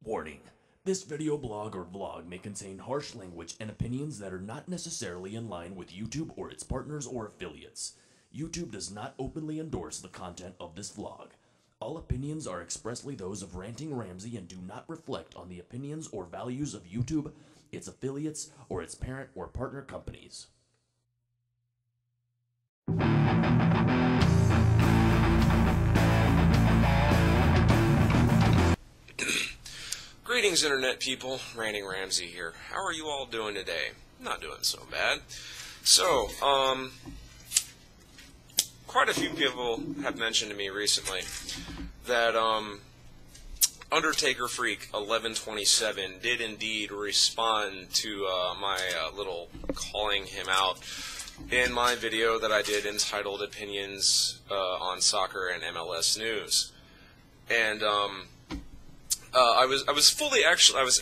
Warning. This video blog or vlog may contain harsh language and opinions that are not necessarily in line with YouTube or its partners or affiliates. YouTube does not openly endorse the content of this vlog. All opinions are expressly those of Ranting Ramsay and do not reflect on the opinions or values of YouTube, its affiliates, or its parent or partner companies. Greetings, Internet people. Ranting Ramsay here. How are you all doing today? Not doing so bad. So, quite a few people have mentioned to me recently that Undertaker Freak 1127 did indeed respond to my little calling him out in my video that I did entitled Opinions on Soccer and MLS News. And I was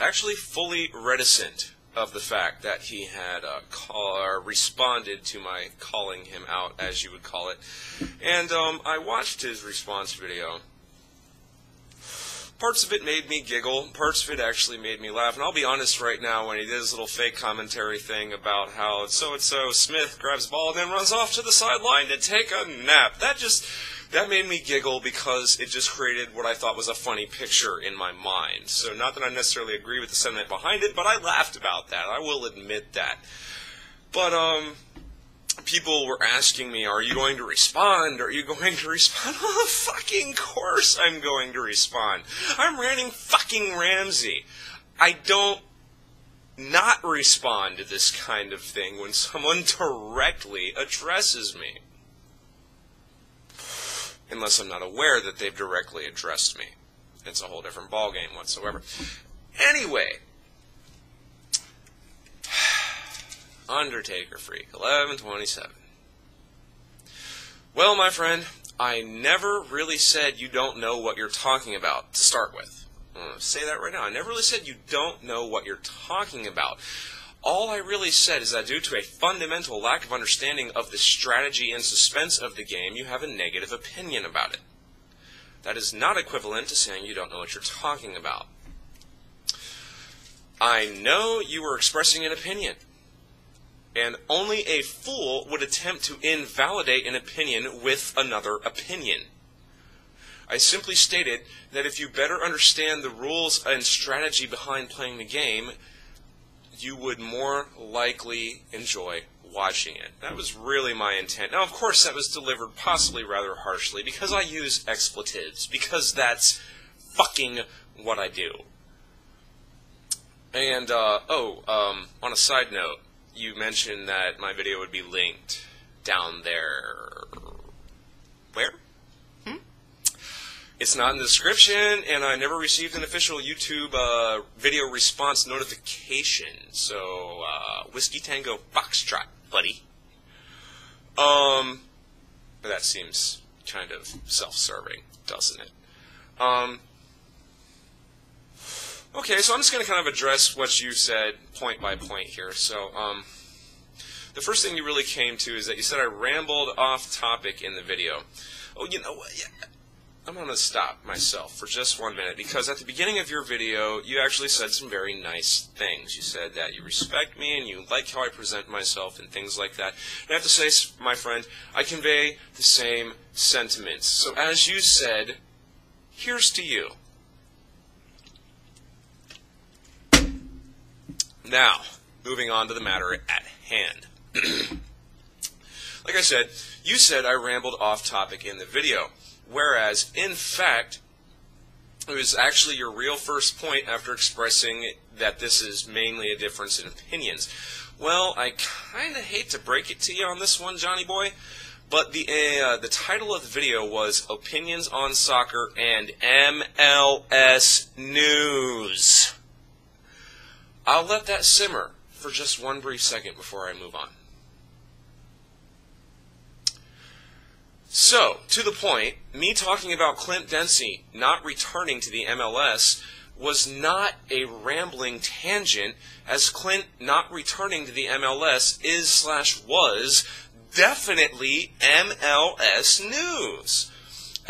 actually fully reticent of the fact that he had responded to my calling him out, as you would call it. And I watched his response video. Parts of it made me giggle, parts of it actually made me laugh, and I'll be honest right now, when he did his little fake commentary thing about how so-and-so Smith grabs ball and then runs off to the sideline to take a nap, that made me giggle because it just created what I thought was a funny picture in my mind. So not that I necessarily agree with the sentiment behind it, but I laughed about that, I will admit that. But, people were asking me, are you going to respond? Are you going to respond? Oh, fucking course I'm going to respond. I'm Ranting fucking Ramsay. I don't not respond to this kind of thing when someone directly addresses me. Unless I'm not aware that they've directly addressed me. It's a whole different ballgame whatsoever. Anyway. Undertaker Freak 1127. Well, my friend, I never really said you don't know what you're talking about to start with. I'm going to say that right now. I never really said you don't know what you're talking about. All I really said is that due to a fundamental lack of understanding of the strategy and suspense of the game, you have a negative opinion about it. That is not equivalent to saying you don't know what you're talking about. I know you were expressing an opinion. And only a fool would attempt to invalidate an opinion with another opinion. I simply stated that if you better understand the rules and strategy behind playing the game, you would more likely enjoy watching it. That was really my intent. Now, of course, that was delivered possibly rather harshly, because I use expletives, because that's fucking what I do. And, on a side note, you mentioned that my video would be linked down there. Where? It's not in the description, and I never received an official YouTube video response notification. So, Whiskey Tango Foxtrot, buddy. That seems kind of self-serving, doesn't it? Okay, so I'm just going to kind of address what you said point by point here. So, the first thing you really came to is that you said I rambled off topic in the video. Oh, you know what? Yeah, I'm going to stop myself for just 1 minute, because at the beginning of your video, you actually said some very nice things. You said that you respect me and you like how I present myself and things like that. And I have to say, my friend, I convey the same sentiments. So as you said, here's to you. Now, moving on to the matter at hand. Like I said, you said I rambled off topic in the video, whereas, in fact, it was actually your real first point after expressing that this is mainly a difference in opinions. Well, I kind of hate to break it to you on this one, Johnny boy, but the title of the video was Opinions on Soccer and MLS News. I'll let that simmer for just one brief second before I move on. So, to the point, me talking about Clint Dempsey not returning to the MLS was not a rambling tangent, as Clint not returning to the MLS was definitely MLS news.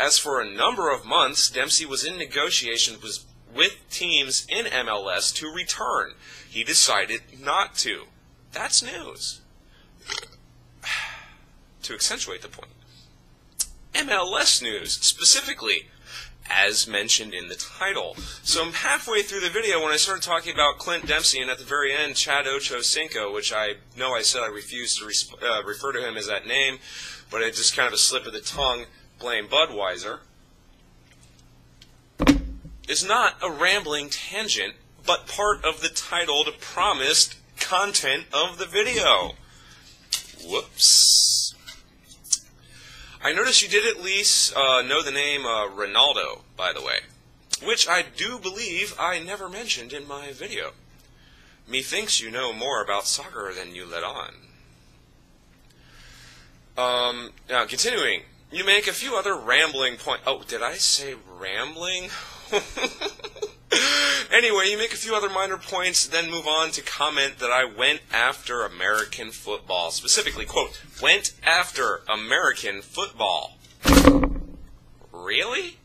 As for a number of months, Dempsey was in negotiations with teams in MLS to return. He decided not to. That's news. To accentuate the point, MLS news, specifically, as mentioned in the title. So I'm halfway through the video when I started talking about Clint Dempsey, and at the very end, Chad Ochocinco, which I know I said I refused to refer to him as that name, but it's just kind of a slip of the tongue, blame Budweiser, is not a rambling tangent, but part of the titled promised content of the video. Whoops. I noticed you did at least know the name Ronaldo, by the way, which I do believe I never mentioned in my video. Methinks you know more about soccer than you let on. Now, continuing, you make a few other rambling points. Oh, did I say rambling? Anyway, you make a few other minor points, then move on to comment that I went after American football. Specifically, quote, went after American football. Really?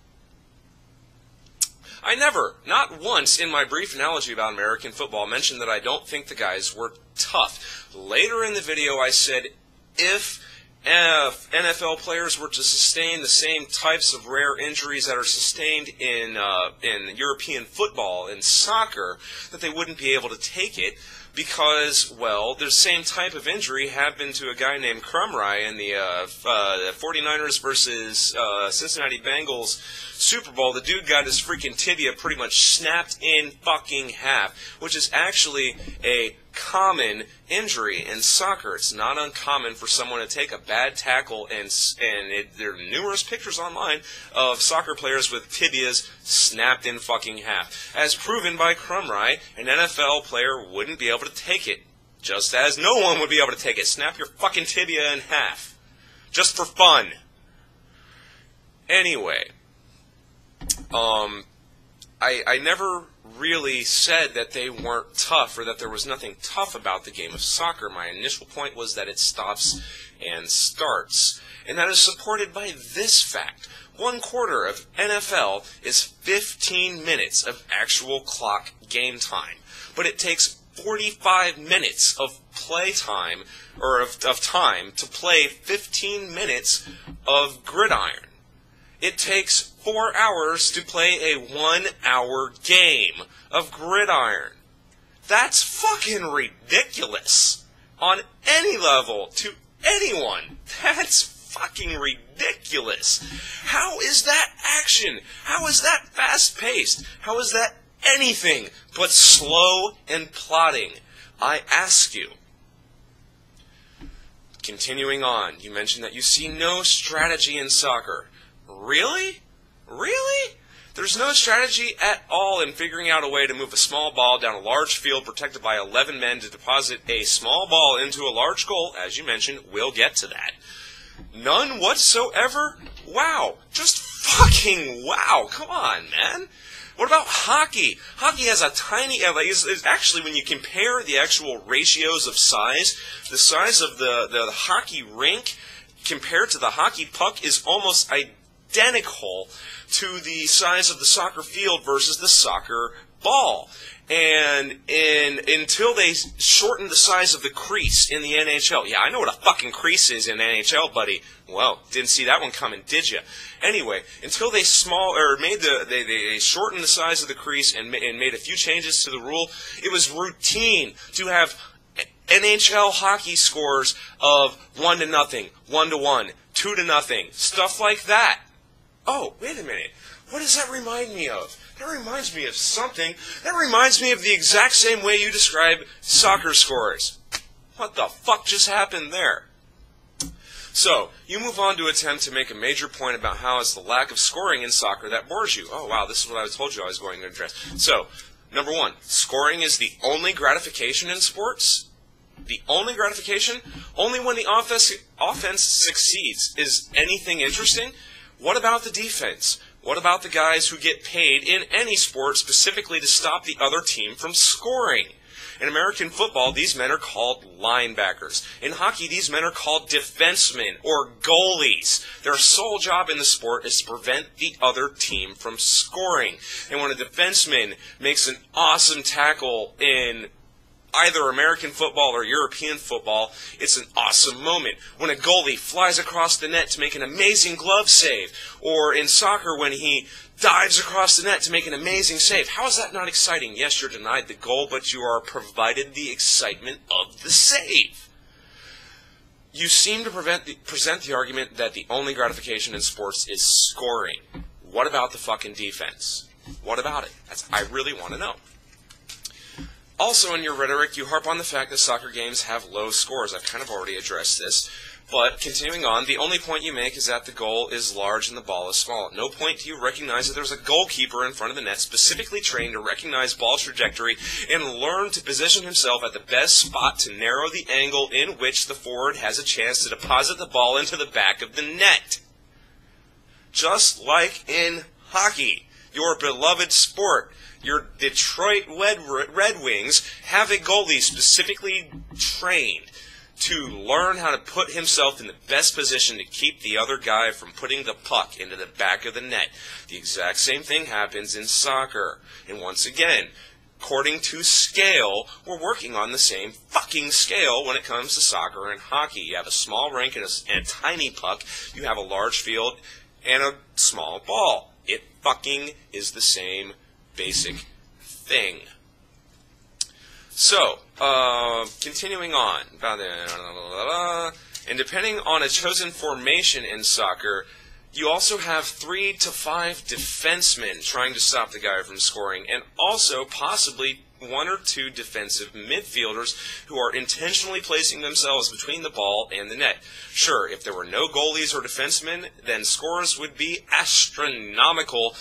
I never, not once in my brief analogy about American football, mentioned that I don't think the guys were tough. Later in the video, I said if NFL players were to sustain the same types of rare injuries that are sustained in European football and soccer, that they wouldn't be able to take it because, well, the same type of injury happened to a guy named Crumry in the 49ers versus Cincinnati Bengals Super Bowl. The dude got his freaking tibia pretty much snapped in fucking half, which is actually a common injury in soccer. It's not uncommon for someone to take a bad tackle, and there are numerous pictures online of soccer players with tibias snapped in fucking half. As proven by Crumry, an NFL player wouldn't be able to take it, just as no one would be able to take it. Snap your fucking tibia in half, just for fun. Anyway, I never really said that they weren't tough or that there was nothing tough about the game of soccer. My initial point was that it stops and starts. And that is supported by this fact. 1/4 of NFL is 15 minutes of actual clock game time. But it takes 45 minutes of play time, or of time, to play 15 minutes of gridiron. It takes 4 hours to play a 1-hour game of gridiron. That's fucking ridiculous. On any level, to anyone. That's fucking ridiculous. How is that action? How is that fast-paced? How is that anything but slow and plodding? I ask you. Continuing on, you mentioned that you see no strategy in soccer. Really? Really? There's no strategy at all in figuring out a way to move a small ball down a large field protected by 11 men to deposit a small ball into a large goal. As you mentioned, we'll get to that. None whatsoever? Wow. Just fucking wow. Come on, man. What about hockey? Hockey has a tiny, actually when you compare the actual ratios of size, the size of the hockey rink compared to the hockey puck is almost identical to the size of the soccer field versus the soccer ball. And until they shortened the size of the crease in the NHL. Yeah, I know what a fucking crease is in NHL, buddy. Well, didn't see that one coming, did you? Anyway, until they they shortened the size of the crease and made a few changes to the rule, it was routine to have NHL hockey scores of 1-0, 1-1, 2-0, stuff like that. Oh, wait a minute. What does that remind me of? That reminds me of something. That reminds me of the exact same way you describe soccer scores. What the fuck just happened there? So, you move on to attempt to make a major point about how it's the lack of scoring in soccer that bores you. Oh, wow, this is what I told you I was going to address. So, number one, scoring is the only gratification in sports? The only gratification? Only when the offense succeeds. Is anything interesting? What about the defense? What about the guys who get paid in any sport specifically to stop the other team from scoring? In American football, these men are called linebackers. In hockey, these men are called defensemen or goalies. Their sole job in the sport is to prevent the other team from scoring. And when a defenseman makes an awesome tackle in either American football or European football, it's an awesome moment. When a goalie flies across the net to make an amazing glove save, or in soccer when he dives across the net to make an amazing save, how is that not exciting? Yes, you're denied the goal, but you are provided the excitement of the save. You seem to present the argument that the only gratification in sports is scoring. What about the fucking defense? What about it? I really want to know. Also, in your rhetoric, you harp on the fact that soccer games have low scores. I've kind of already addressed this. But, continuing on, the only point you make is that the goal is large and the ball is small. At no point do you recognize that there's a goalkeeper in front of the net specifically trained to recognize ball trajectory and learn to position himself at the best spot to narrow the angle in which the forward has a chance to deposit the ball into the back of the net. Just like in hockey, your beloved sport. Your Detroit Red Wings have a goalie specifically trained to learn how to put himself in the best position to keep the other guy from putting the puck into the back of the net. The exact same thing happens in soccer. And once again, according to scale, we're working on the same fucking scale when it comes to soccer and hockey. You have a small rink and a tiny puck. You have a large field and a small ball. It fucking is the same basic thing. So, continuing on. And depending on a chosen formation in soccer, you also have 3 to 5 defensemen trying to stop the guy from scoring, and also possibly 1 or 2 defensive midfielders who are intentionally placing themselves between the ball and the net. Sure, if there were no goalies or defensemen, then scores would be astronomical.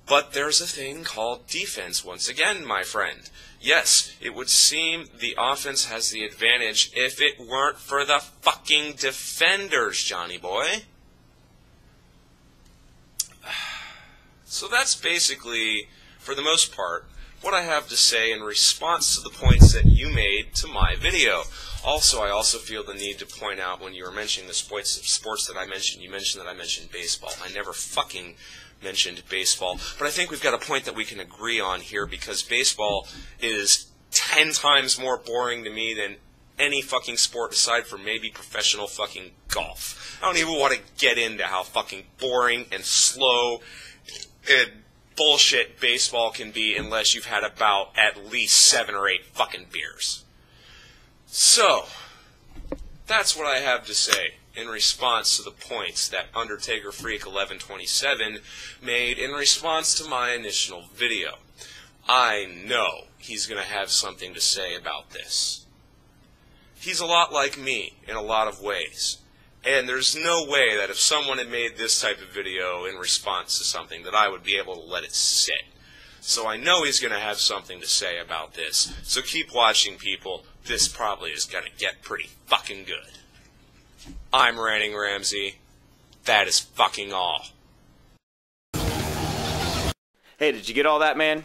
But there's a thing called defense once again, my friend. Yes, it would seem the offense has the advantage if it weren't for the fucking defenders, Johnny boy. So that's basically, for the most part, what I have to say in response to the points that you made to my video. Also, I also feel the need to point out when you were mentioning the sports that I mentioned, you mentioned that I mentioned baseball. I never fucking mentioned baseball, but I think we've got a point that we can agree on here, because baseball is 10 times more boring to me than any fucking sport aside from maybe professional fucking golf. I don't even want to get into how fucking boring and slow and bullshit baseball can be unless you've had about at least 7 or 8 fucking beers. So, that's what I have to say in response to the points that Undertaker Freak 1127 made in response to my initial video. I know he's going to have something to say about this. He's a lot like me in a lot of ways. And there's no way that if someone had made this type of video in response to something that I would be able to let it sit. So I know he's going to have something to say about this. So keep watching, people. This probably is going to get pretty fucking good. I'm RantingRamsay. That is fucking all. Hey, did you get all that, man?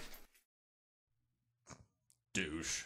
Douche.